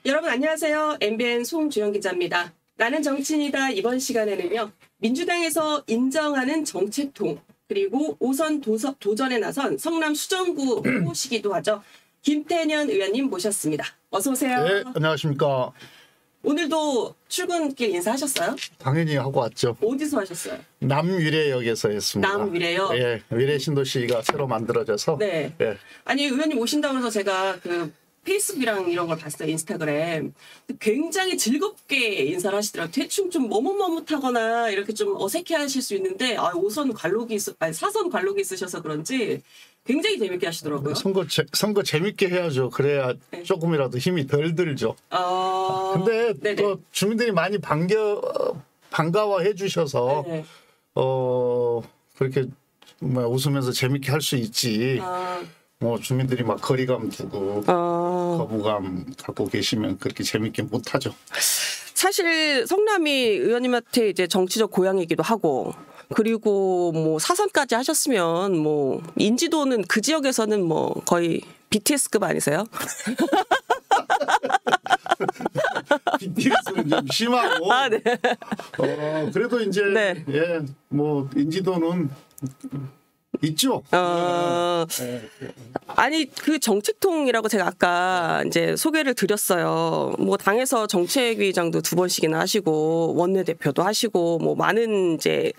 여러분 안녕하세요. MBN 송주영 기자입니다. 나는 정치인이다. 이번 시간에는요. 민주당에서 인정하는 정책통 그리고 5선 도전에 나선 성남 수정구 후보시기도 하죠. 김태년 의원님 모셨습니다. 어서 오세요. 네, 안녕하십니까. 오늘도 출근길 인사하셨어요? 당연히 하고 왔죠. 어디서 하셨어요? 남위례역에서 했습니다. 남위례역? 예, 위례신도시가 새로 만들어져서. 네. 예. 아니 의원님 오신다고 해서 제가 페이스북이랑 이런 걸 봤어요. 인스타그램. 굉장히 즐겁게 인사를 하시더라고요. 대충 좀 머뭇머뭇하거나 이렇게 좀 어색해 하실 수 있는데 5선 관록이 4선 관록이 있으셔서 그런지 굉장히 재밌게 하시더라고요. 선거 재밌게 해야죠. 그래야 네. 조금이라도 힘이 덜 들죠. 근데 네네. 또 주민들이 많이 반가워해 주셔서 네네. 그렇게 웃으면서 재밌게 할 수 있지. 주민들이 막 거리감 두고 거부감 갖고 계시면 그렇게 재밌게 못하죠. 사실 성남이 의원님한테 이제 정치적 고향이기도 하고 그리고 뭐 사선까지 하셨으면 뭐 인지도는 그 지역에서는 뭐 거의 BTS급 아니세요? BTS는 좀 심하고. 네. 그래도 이제 네. 예, 뭐 인지도는 있죠. 아니 그 정책통이라고 제가 아까 이제 소개를 드렸어요. 뭐 당에서 정책위의장도 2번씩이나 하시고 원내대표도 하시고 뭐 많은 이제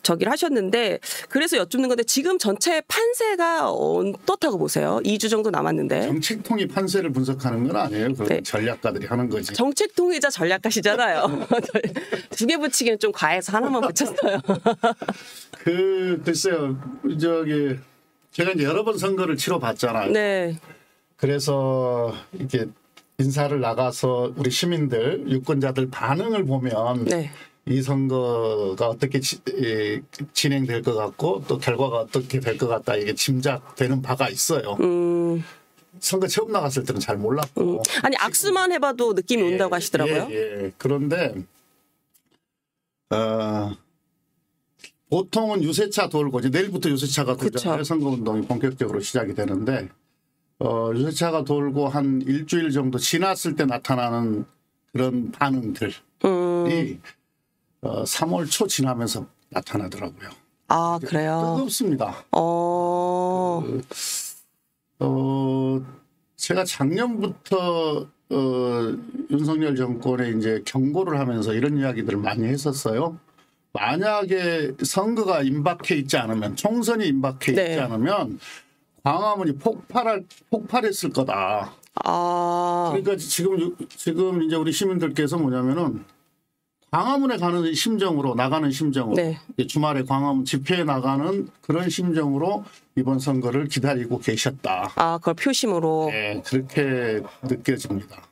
저기를 하셨는데 그래서 여쭙는 건데 지금 전체 판세가 어떻다고 보세요? 2주 정도 남았는데. 정책통이 판세를 분석하는 건 아니에요. 그건 네. 전략가들이 하는 거지. 정책통이자 전략가시잖아요. 2개 붙이기는 좀 과해서 하나만 붙였어요. 글쎄요. 제가 이제 여러 번 선거를 치러봤잖아요. 네. 그래서 이렇게 인사를 나가서 우리 시민들, 유권자들 반응을 보면 네. 이 선거가 어떻게 진행될 것 같고 또 결과가 어떻게 될 것 같다 이게 짐작되는 바가 있어요. 선거 처음 나갔을 때는 잘 몰랐고. 아니 악수만 해봐도 느낌이 온다고 하시더라고요. 예. 그런데 보통은 유세차 돌고 이제 내일부터 유세차가 돌잖아요. 선거운동이 본격적으로 시작이 되는데 유세차가 돌고 한 일주일 정도 지났을 때 나타나는 그런 반응들이 3월 초 지나면서 나타나더라고요. 아 그래요? 뜨겁습니다. 제가 작년부터 윤석열 정권에 이제 경고를 하면서 이런 이야기들을 많이 했었어요. 만약에 선거가 임박해 있지 않으면 총선이 임박해 네. 있지 않으면 광화문이 폭발했을 거다. 그러니까 지금 이제 우리 시민들께서 뭐냐면은 광화문에 가는 심정으로 나가는 심정으로 네. 주말에 광화문 집회에 나가는 그런 심정으로 이번 선거를 기다리고 계셨다. 그걸 표심으로. 네, 그렇게 느껴집니다.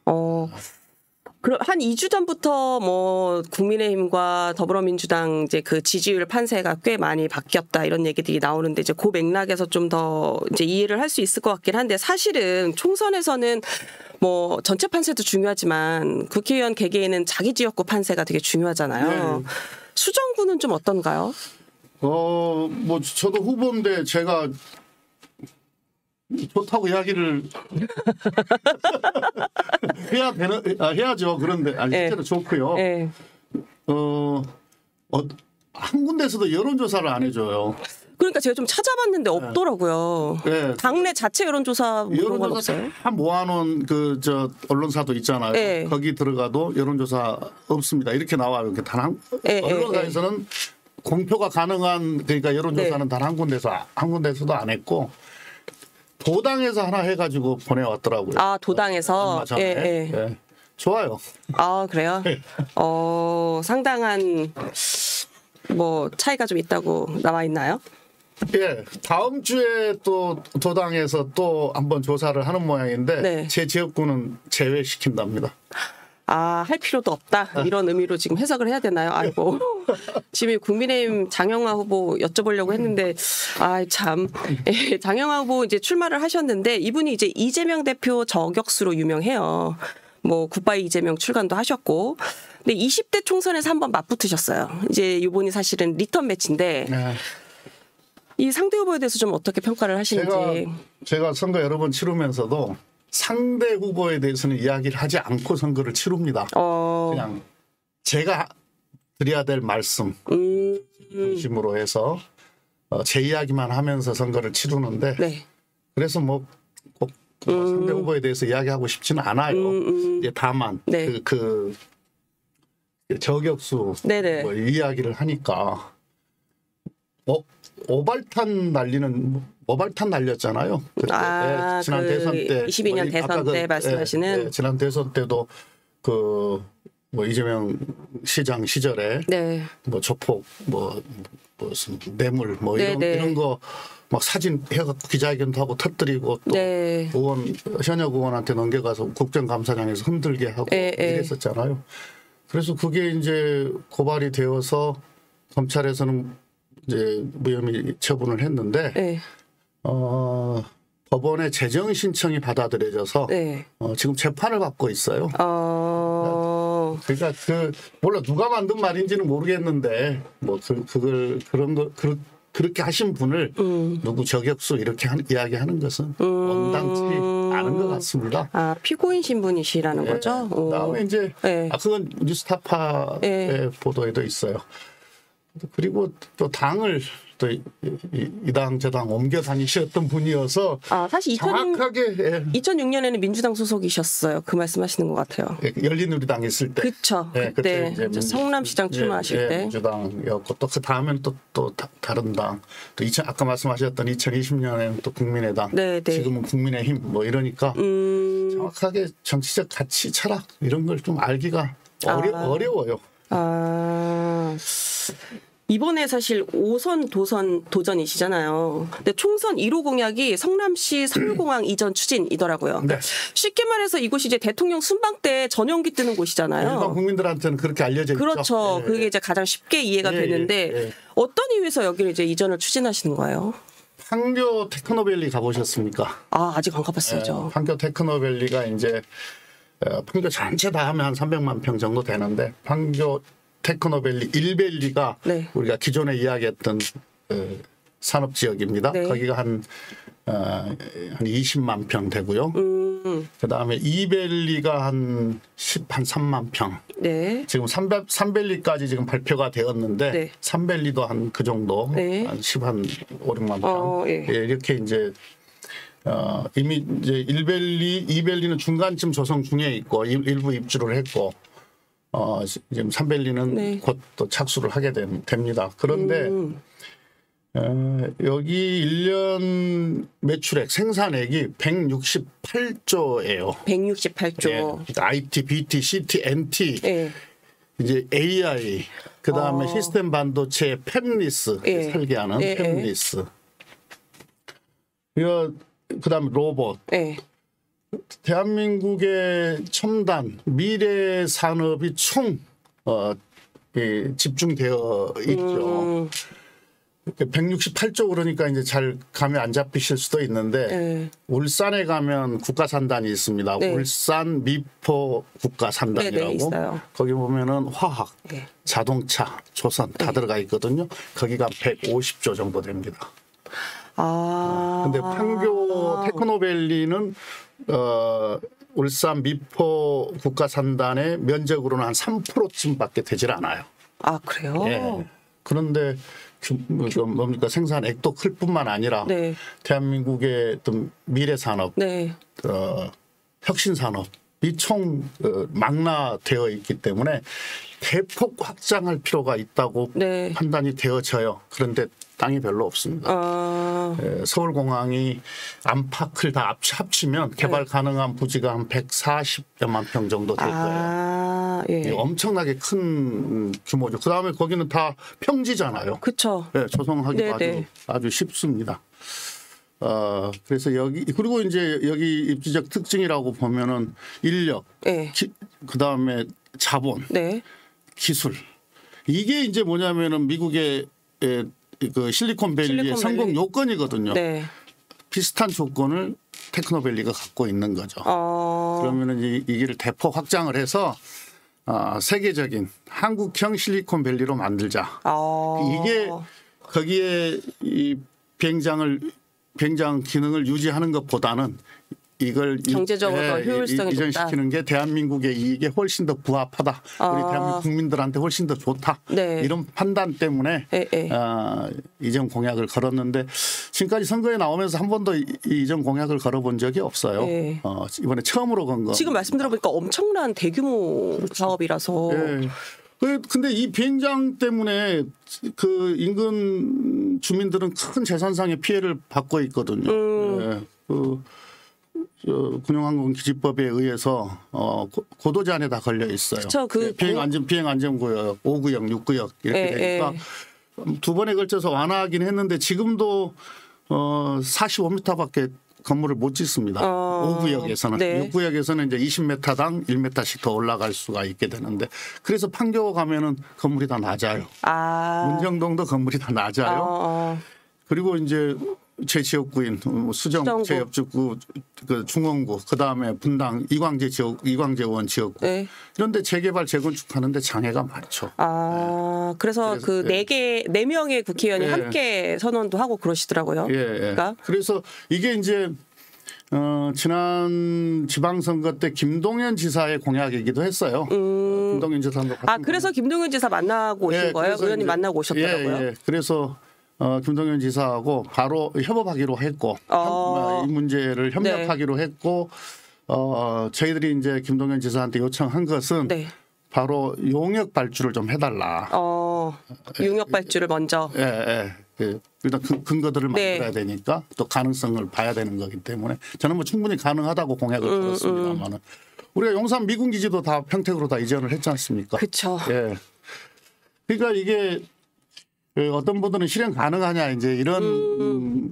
그럼 한 2주 전부터 뭐 국민의힘과 더불어민주당 이제 그 지지율 판세가 꽤 많이 바뀌었다 이런 얘기들이 나오는데 이제 그 맥락에서 좀 더 이제 이해를 할 수 있을 것 같긴 한데 사실은 총선에서는 뭐 전체 판세도 중요하지만 국회의원 개개인은 자기 지역구 판세가 되게 중요하잖아요. 네. 수정구는 좀 어떤가요? 뭐 저도 후보인데 제가 좋다고 이야기를 해야죠. 그런데 실제로 좋고요. 네. 한 군데서도 여론조사를 안 해줘요. 그러니까 제가 좀 찾아봤는데 없더라고요. 네. 당내 자체 여론조사 그런 건 여론조사 없어요? 다 모아놓은 언론사도 있잖아요. 네. 거기 들어가도 여론조사 없습니다. 이렇게 나와요. 이렇게 언론사에서는 공표가 가능한 그러니까 여론조사는 단 한 군데서도 안 했고. 도당에서 하나 해가지고 보내왔더라고요. 도당에서? 예. 좋아요. 그래요? 네. 상당한 뭐 차이가 좀 있다고 나와 있나요? 예. 다음 주에 또 도당에서 또 한번 조사를 하는 모양인데 네. 제 지역구는 제외시킨답니다. 할 필요도 없다 이런 의미로 지금 해석을 해야 되나요? 아이고 지금 국민의힘 장영화 후보 여쭤보려고 했는데 참 장영화 후보 이제 출마를 하셨는데 이분이 이제 이재명 대표 저격수로 유명해요. 뭐 굿바이 이재명 출간도 하셨고 근데 20대 총선에서 한번 맞붙으셨어요. 이제 이번이 사실은 리턴 매치인데 이 상대 후보에 대해서 좀 어떻게 평가를 하시는지. 제가 선거 여러 번 치르면서도 상대 후보에 대해서는 이야기를 하지 않고 선거를 치릅니다. 그냥 제가 드려야 될 말씀 중심으로 해서 제 이야기만 하면서 선거를 치르는데 네. 그래서 뭐 꼭 상대 후보에 대해서 이야기하고 싶지는 않아요. 이제 다만 네. 그 저격수 뭐 이야기를 하니까 오발탄 날렸잖아요. 그때 지난 대선 때 22년 대선 때 말씀하시는 지난 대선 때도 뭐 이재명 시장 시절에 뭐 조폭 무슨 뇌물 뭐 이런 거 막 사진 해갖고 기자회견도 하고 터뜨리고 또 현역 의원한테 넘겨가서 국정감사장에서 흔들게 하고 이랬었잖아요. 그래서 그게 이제 고발이 되어서 검찰에서는 이제 무혐의 처분을 했는데 법원의 재정 신청이 받아들여져서 지금 재판을 받고 있어요. 그러니까 몰라 누가 만든 말인지는 모르겠는데 뭐 그렇게 하신 분을 누구 저격수 이렇게 이야기하는 것은 온당치 않은 것 같습니다. 피고인 신분이시라는 거죠? 그다음에 이제 그건 뉴스타파의 보도에도 있어요. 그리고 또 당을 또 이 당 저 당 옮겨 다니셨던 분이어서 사실 정확하게 2006년에는 민주당 소속이셨어요. 그 말씀하시는 것 같아요. 열린우리당 있을 때. 그렇죠. 그때 성남시장 출마하실 때. 민주당이었고 또 그 다음에는 또 다른 당. 또 아까 말씀하셨던 2020년에는 또 국민의당. 지금은 국민의힘 뭐 이러니까 정확하게 정치적 가치 철학 이런 걸 좀 알기가 어려워요. 이번에 사실 5선 도전이시잖아요. 근데 총선 1호 공약이 성남시 서울공항 이전 추진이더라고요. 쉽게 말해서 이곳이 이제 대통령 순방 때 전용기 뜨는 곳이잖아요. 일반 국민들한테는 그렇게 알려져 있죠. 그렇죠. 그게 이제 가장 쉽게 이해가 되는데 어떤 이유에서 여기를 이제 이전을 추진하시는 거예요? 판교 테크노밸리 가보셨습니까? 아직 안 가봤어요. 판교 테크노밸리가 이제 판교 전체 다 하면 한 300만 평 정도 되는데 판교 테크노밸리 1밸리가 우리가 기존에 이야기했던 산업지역입니다. 거기가 한 20만 평 되고요. 그다음에 2밸리가 한 3만 평. 지금 3밸리까지 지금 발표가 되었는데 3밸리도 한 그 정도 한 5, 6만 평. 이렇게 이제 이미 이제 1밸리, 2밸리는 중간쯤 조성 중에 있고 일부 입주를 했고 지금 3밸리는 곧 또 착수를 하게 됩니다. 그런데 여기 1년 매출액 생산액이 168조예요. 168조. IT, BT, CT, NT, 이제 AI, 그다음에 시스템 반도체, 팹리스 설계하는 팹리스. 그다음에 로봇. 대한민국의 첨단 미래 산업이 총 집중되어 있죠. 168조 그러니까 이제 잘 감이 안 잡히실 수도 있는데 울산에 가면 국가산단이 있습니다. 울산 미포 국가산단이라고 거기 보면은 화학, 자동차, 조선 다 들어가 있거든요. 거기가 150조 정도 됩니다. 근데 판교 테크노밸리는 울산 미포 국가산단의 면적으로는 한 3%쯤밖에 되질 않아요. 그래요? 그런데 뭡니까 생산액도 클 뿐만 아니라 대한민국의 어떤 미래 산업, 혁신 산업이 총 망라되어 있기 때문에 대폭 확장할 필요가 있다고 판단이 되어져요. 그런데 땅이 별로 없습니다. 서울공항이 안팎을 다 합치면 개발 가능한 부지가 한 140여만 평 정도 될 거예요. 엄청나게 큰 규모죠. 그다음에 거기는 다 평지잖아요. 그렇죠. 조성하기가 아주 쉽습니다. 그래서 그리고 이제 여기 입지적 특징이라고 보면은 인력, 그다음에 자본, 기술. 이게 이제 뭐냐면은 미국의 그 실리콘밸리의 성공 요건이거든요. 비슷한 조건을 테크노밸리가 갖고 있는 거죠. 그러면은 이 길을 대폭 확장을 해서 세계적인 한국형 실리콘밸리로 만들자. 이게 거기에 이 비행장 기능을 유지하는 것보다는 이걸 경제적으로 더 효율성이 이전시키는 게 대한민국의 이익에 훨씬 더 부합하다. 우리 대한민국 국민들한테 훨씬 더 좋다. 네. 이런 판단 때문에 이전 공약을 걸었는데 지금까지 선거에 나오면서 한 번도 이전 공약을 걸어본 적이 없어요. 네. 이번에 처음으로 건 거. 지금 말씀 들어보니까 엄청난 대규모 사업이라서. 네. 근데 이 비행장 때문에 그 인근 주민들은 큰 재산상의 피해를 받고 있거든요. 네. 군용항공 기지법에 의해서 고도제한에 다 걸려 있어요. 그쵸, 비행안전구역 5구역, 6구역 이렇게 되니까 두 번에 걸쳐서 완화하긴 했는데 지금도 45m밖에 건물을 못 짓습니다. 5구역에서는. 네. 6구역에서는 이제 20m당 1m씩 더 올라갈 수가 있게 되는데 그래서 판교 가면은 건물이 다 낮아요. 문정동도 건물이 다 낮아요. 그리고 이제 제 지역구인 수정 제협지구 그 중원구 그다음에 분당 이광재원 지역구 네. 이런데 재개발 재건축하는데 장애가 많죠. 그래서 그 네 명의 국회의원이 함께 선언도 하고 그러시더라고요. 그러니까. 그래서 이게 이제 지난 지방선거 때 김동연 지사의 공약이기도 했어요. 김동연 지사도 그래서 김동연 지사 만나고 오신 거예요? 의원님 만나고 오셨더라고요. 그래서 김동연 지사하고 바로 협업하기로 했고 이 문제를 협력하기로 했고 저희들이 이제 김동연 지사한테 요청한 것은 바로 용역 발주를 좀 해달라. 용역 발주를 먼저. 일단 근거들을 만들어야 되니까 또 가능성을 봐야 되는 거기 때문에 저는 뭐 충분히 가능하다고 공약을 걸었습니다만은 우리가 용산 미군 기지도 다 평택으로 다 이전을 했지 않습니까? 그렇죠. 그러니까 이게 어떤 분들은 실현 가능하냐 이제 이런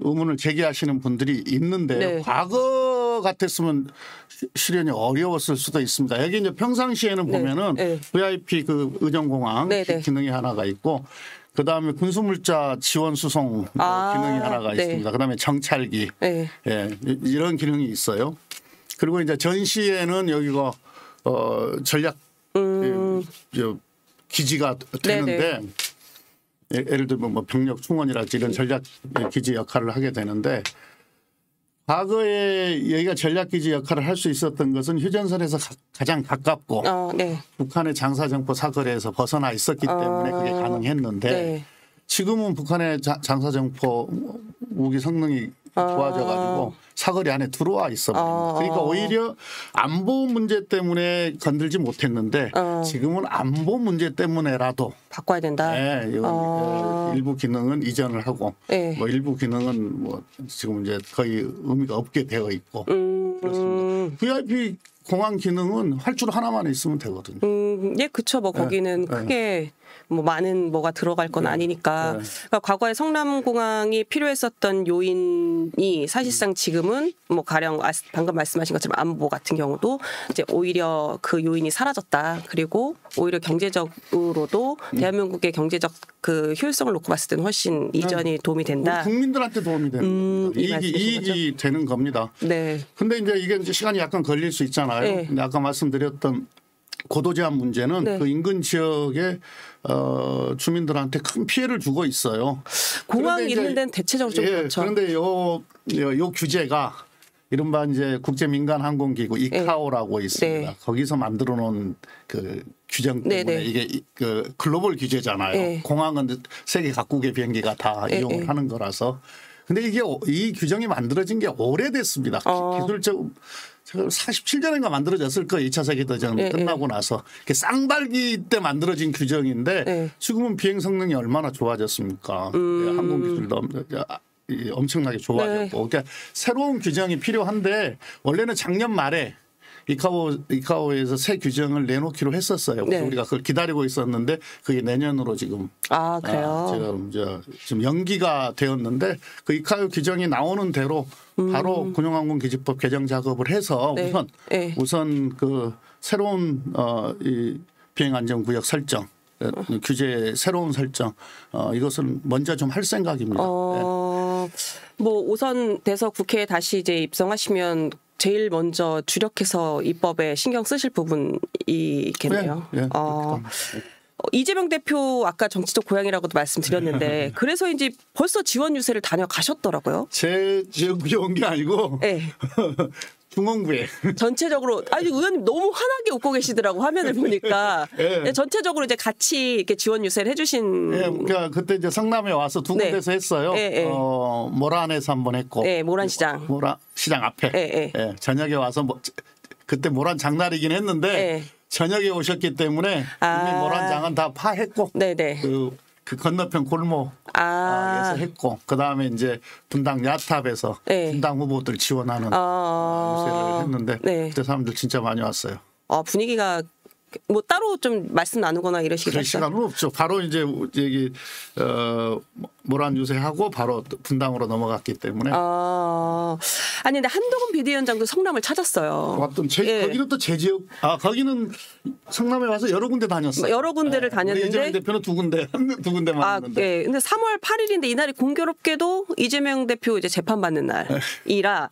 의문을 제기하시는 분들이 있는데 과거 같았으면 실현이 어려웠을 수도 있습니다. 여기 이제 평상시에는 보면은 VIP 그 의정공항 기능이 하나가 있고 그다음에 군수물자 지원 수송 기능이 하나가 있습니다. 그다음에 정찰기 이런 기능이 있어요. 그리고 이제 전시에는 여기가 전략 기지가 되는데. 예를 들면 뭐 병력 충원이랄지 이런 전략 기지 역할을 하게 되는데 과거에 여기가 전략 기지 역할을 할 수 있었던 것은 휴전선에서 가장 가깝고 북한의 장사정포 사거리에서 벗어나 있었기 때문에 그게 가능했는데 지금은 북한의 장사정포 무기 성능이 좋아져 가지고 사거리 안에 들어와 있어 버립니다. 그러니까 오히려 안보 문제 때문에 건들지 못했는데 지금은 안보 문제 때문에라도 바꿔야 된다. 일부 기능은 이전을 하고 뭐 일부 기능은 뭐 지금 이제 거의 의미가 없게 되어 있고 그렇습니다. VIP 공항 기능은 활주로 하나만 있으면 되거든요. 그렇죠. 뭐 거기는 크게 뭐 많은 뭐가 들어갈 건 아니니까. 그러니까 과거에 성남공항이 필요했었던 요인이 사실상 지금은 뭐 가령 방금 말씀하신 것처럼 안보 같은 경우도 이제 오히려 그 요인이 사라졌다. 그리고 오히려 경제적으로도 대한민국의 경제적 그 효율성을 놓고 봤을 때는 훨씬 이전이 도움이 된다. 국민들한테 도움이 되는 이익이 되는 겁니다. 근데 이제 이게 이제 시간이 약간 걸릴 수 있잖아요. 근데 아까 말씀드렸던 고도 제한 문제는 그 인근 지역의 주민들한테 큰 피해를 주고 있어요. 공항이 있는 데는 대체적으로 좀 그렇죠. 그런데 요 규제가 이른바 이제 국제민간항공기구 이카오라고 있습니다. 거기서 만들어 놓은 그 규정 때문에 이게 그 글로벌 규제잖아요. 공항은 세계 각국의 비행기가 다 이용을 하는 거라서. 근데 이게 이 규정이 만들어진 게 오래됐습니다. 기술적 47년인가 만들어졌을 거예요. 2차 세계대전 끝나고 나서. 쌍발기 때 만들어진 규정인데 지금은 비행 성능이 얼마나 좋아졌습니까? 항공 기술도 엄청나게 좋아졌고. 그러니까 새로운 규정이 필요한데 원래는 작년 말에 이카오에서 새 규정을 내놓기로 했었어요. 우리가 그걸 기다리고 있었는데 그게 내년으로 지금 지금 연기가 되었는데 그 이카오 규정이 나오는 대로 바로 군용항공기지법 개정 작업을 해서 우선 그 새로운 이 비행안전구역 설정 규제 새로운 설정 이것을 먼저 좀 할 생각입니다. 뭐 우선 돼서 국회에 다시 이제 입성하시면 제일 먼저 주력해서 입법에 신경 쓰실 부분이 있겠네요. 이재명 대표 아까 정치적 고향이라고도 말씀드렸는데 그래서인지 벌써 지원 유세를 다녀가셨더라고요. 제 지역구에 온 게 아니고 중원구에 전체적으로 아니 의원님 너무 환하게 웃고 계시더라고 화면을 보니까 예. 전체적으로 이제 같이 이렇게 지원 유세를 해주신. 예, 그러니까 그때 이제 성남에 와서 두 네. 군데서 했어요. 예, 예. 모란에서 한번 했고, 네, 모란시장. 모란 시장 앞에 예, 예. 예, 저녁에 와서 그때 모란 장날이긴 했는데 예. 저녁에 오셨기 때문에 이미 모란장은 다 파했고, 네네. 그 건너편 골목에서 했고, 그 다음에 이제 분당 야탑에서 네. 분당 후보들 지원하는 유세를 했는데 네. 그때 사람들 진짜 많이 왔어요. 분위기가 뭐 따로 좀 말씀 나누거나 이러시겠어요? 그럴 시간은 없죠. 바로 이제 여기 모란 유세하고 바로 분당으로 넘어갔기 때문에. 아니 근데 한동훈 비대위원장도 성남을 찾았어요. 왔던 예. 거기는 또 제 지역. 거기는 성남에 와서 여러 군데 다녔어요. 여러 군데를 다녔는데 이재명 대표는 두 군데만 왔는데. 예. 근데 3월 8일인데 이날이 공교롭게도 이재명 대표 이제 재판 받는 날이라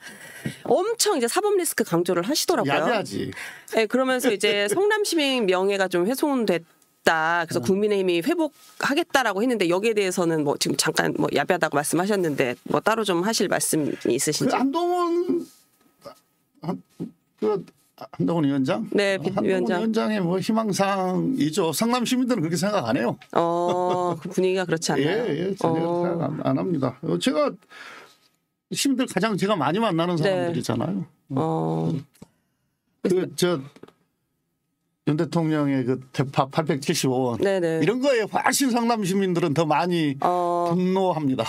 엄청 이제 사법 리스크 강조를 하시더라고요. 야비하지. 예, 그러면서 이제 성남 시민 명예가 좀 훼손됐다. 그래서 국민의힘이 회복하겠다라고 했는데 여기에 대해서는 뭐 지금 잠깐 뭐 야비하다고 말씀하셨는데 뭐 따로 좀 하실 말씀이 있으신지. 한동훈 위원장? 네, 한동훈 위원장. 위원장의 뭐 희망상이죠. 성남 시민들은 그렇게 생각 안 해요. 그 분위기가 그렇지 않나요? 예, 전혀 생각 안 합니다. 제가 시민들 가장 제가 많이 만나는 사람들이잖아요. 윤 대통령의 그 대파 875원 네네. 이런 거에 훨씬 성남 시민들은 더 많이 분노합니다.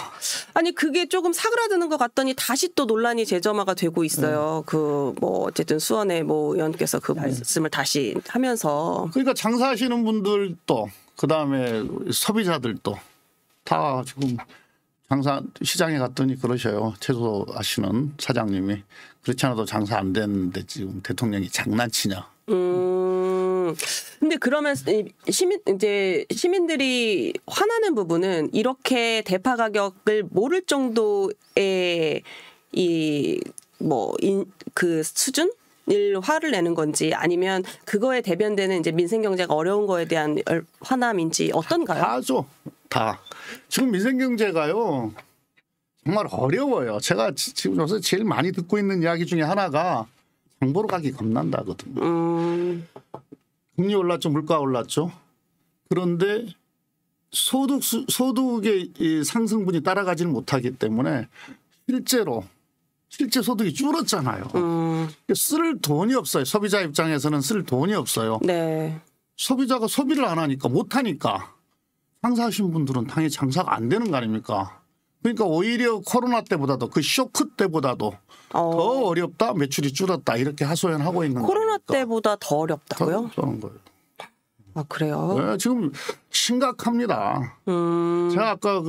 아니 그게 조금 사그라드는 것 같더니 다시 또 논란이 재점화가 되고 있어요. 그 뭐 어쨌든 수원의 뭐 의원께서 그 말씀을 다시 하면서 그러니까 장사하시는 분들도 그다음에 소비자들도 다 지금 시장에 갔더니 그러셔요. 채소 하시는 사장님이 그렇지 않아도 장사 안 되는데 지금 대통령이 장난치냐. 근데 그러면 시민들이 화나는 부분은 이렇게 대파 가격을 모를 정도의 그 수준? 일 화를 내는 건지 아니면 그거에 대변되는 이제 민생 경제가 어려운 거에 대한 화남인지 어떤가요? 다죠. 다. 지금 민생 경제가요. 정말 어려워요. 제가 지금 요새 제일 많이 듣고 있는 이야기 중에 하나가 장 보러 가기 겁난다거든요. 금리 올랐죠. 물가 올랐죠. 그런데 소득의 이 상승분이 따라가지는 못하기 때문에 실제 소득이 줄었잖아요. 쓸 돈이 없어요. 소비자 입장에서는 쓸 돈이 없어요. 네. 소비자가 소비를 안 하니까 못 하니까 장사하신 분들은 당연히 장사가 안 되는 거 아닙니까? 그러니까 오히려 코로나 때보다도 그 쇼크 때보다도 더 어렵다, 매출이 줄었다 이렇게 하소연하고 있는 거예요. 코로나 때보다 더 어렵다고요? 더 그런 거예요. 그래요? 네, 지금 심각합니다. 제가 아까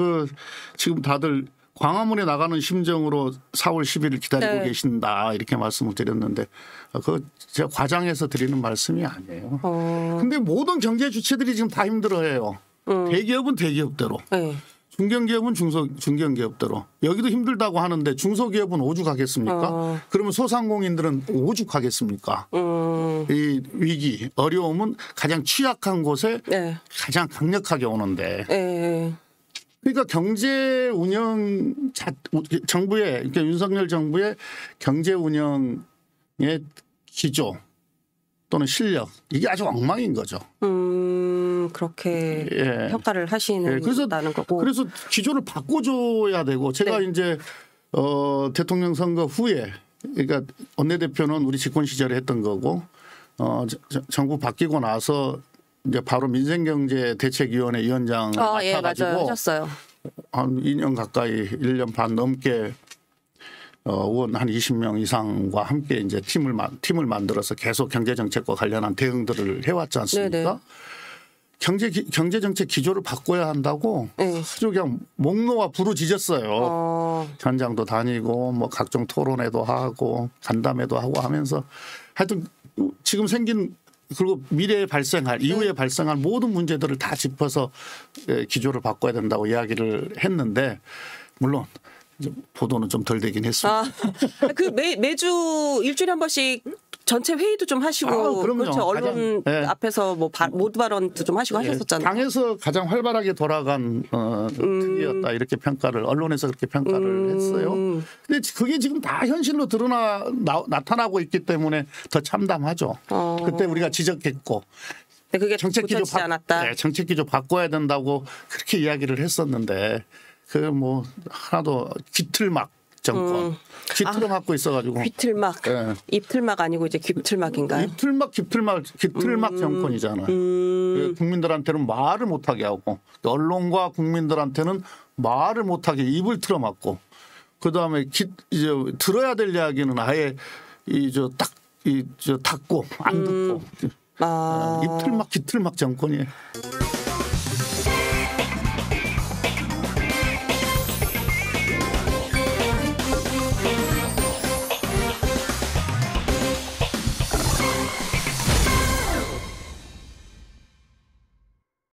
지금 다들 광화문에 나가는 심정으로 4월 10일을 기다리고 네. 계신다 이렇게 말씀을 드렸는데 제가 과장해서 드리는 말씀이 아니에요. 근데 모든 경제 주체들이 지금 다 힘들어해요. 대기업은 대기업대로. 네. 중견기업은 중견기업대로. 여기도 힘들다고 하는데 중소기업은 오죽하겠습니까? 그러면 소상공인들은 오죽하겠습니까? 이 위기, 어려움은 가장 취약한 곳에 네. 가장 강력하게 오는데. 네. 그러니까 경제 운영 정부의 그러니까 윤석열 정부의 경제 운영의 기조 또는 실력 이게 아주 엉망인 거죠. 그렇게 평가를 하시는다는 거고. 그래서 기조를 바꿔줘야 되고 제가 이제 대통령 선거 후에 그러니까 원내대표는 우리 집권 시절에 했던 거고 정부 바뀌고 나서 이제 바로 민생경제대책위원회 위원장 맡아가지고 예, 맞아요. 하셨어요. 한 2년 가까이 1년 반 넘게 의원 한 20명 이상과 함께 이제 팀을 만들어서 계속 경제정책과 관련한 대응들을 해왔지 않습니까? 경제정책 기조를 바꿔야 한다고 아주 그냥 목 놓아 부르짖었어요. 현장도 다니고 뭐 각종 토론회도 하고 간담회도 하고 하면서 하여튼 지금 생긴 그리고 미래에 발생할 이후에 발생할 모든 문제들을 다 짚어서 기조를 바꿔야 된다고 이야기를 했는데 물론 보도는 좀 덜 되긴 했습니다. 매주 일주일에 한 번씩 전체 회의도 좀 하시고 그럼요. 그렇죠. 언론 네. 앞에서 뭐 모두 발언도 좀 하시고 하셨었잖아요. 당에서 가장 활발하게 돌아간 특위였다 이렇게 평가를 언론에서 그렇게 평가를 했어요. 근데 그게 지금 다 현실로 나타나고 있기 때문에 더 참담하죠. 그때 우리가 지적했고. 네, 그게 고쳐지지 않았다. 네, 정책 기조 바꿔야 된다고 그렇게 이야기를 했었는데 그 뭐 하나도 귀틀막 정권 귀틀막고 있어가지고 귀틀막 네. 입틀막 아니고 이제 귀틀막인가요? 귀틀막 정권이잖아요. 국민들한테는 말을 못하게 하고 언론과 국민들한테는 말을 못하게 입을 틀어막고 그 다음에 이제 들어야 될 이야기는 아예 닫고 안 듣고. 입틀막 귀틀막 정권이에요.